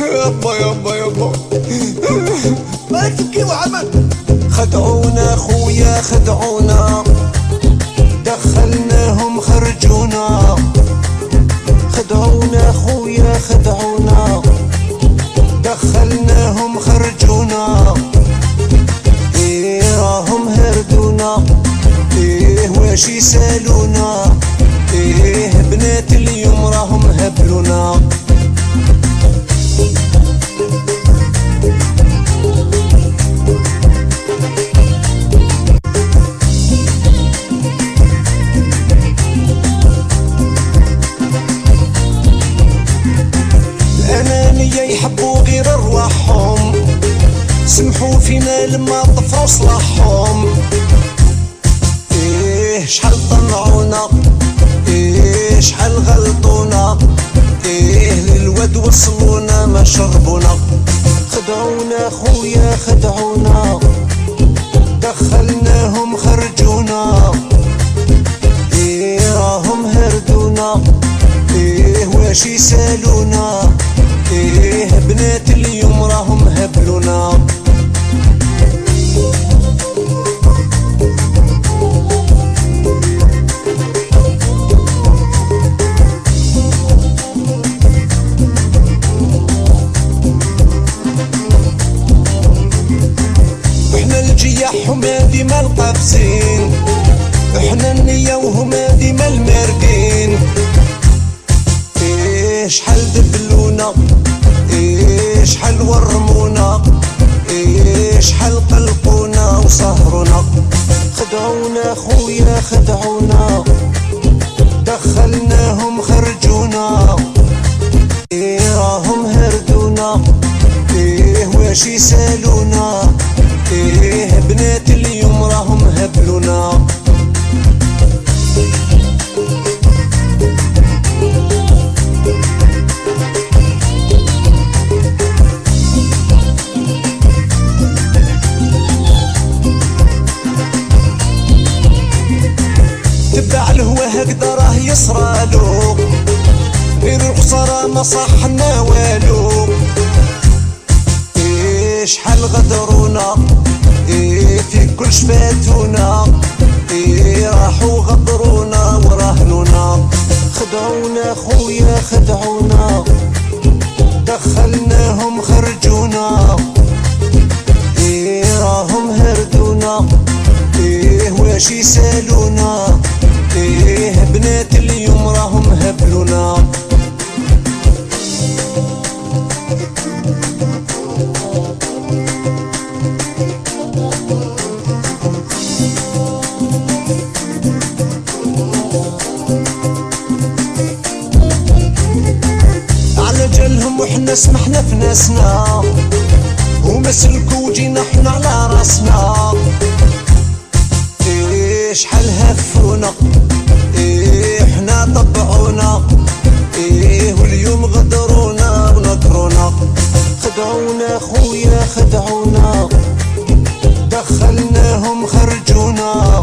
يابا يابا يابا ما تبكي وعمل. خدعونا خويا خدعونا، دخلناهم خرجونا. خدعونا خويا خدعونا، دخلناهم خرجونا. ايه راهم هردونا، ايه واش يسالونا، ايه بنات اليوم راهم هبلونا. يحبوا غير ارواحهم، سمحوا فينا لما طفروا صلاحهم. ايه شحال طمعونا، ايه شحال غلطونا، ايه للواد وصلونا ما شربونا. خدعونا خويا خدعونا، دخلناهم خرجونا. ايه راهم هردونا، ايه واش يسالونا، ايه بنات اليوم راهم هبلونا. احنا الجياح هما ديما القافزين، احنا النية وهما ديما الماردين. ايه شحال دبلونا، ايه شحال ورمونا، ايه شحال قلقونا وسهرونا. خدعونا خويا خدعونا، دخلناهم خرجونا. ايه راهم هردونا، ايه واش يسالونا، ايه بنات اليوم راهم هبلونا. تبع الهوى هكذا راه يصرالو، غير الخسارة ما صحنا والو. ايه شحال غدرونا، ايه في كل شفاتونا، ايه راحوا غدرونا وراهنونا. خدعونا خويا خدعونا، دخلناهم خرجونا. ايه راهم هردونا، ايه واش يسالونا، ايه بنات اليوم راهم هبلونا. على جالهم وحنا سمحنا في ناسنا، هما سلكوا وجينا حنا على راسنا. ايه شحال هفونا، ايه حنا طبعونا، ايه واليوم غدرونا ونكرونا. خدعونا خويا خدعونا، دخلناهم خرجونا.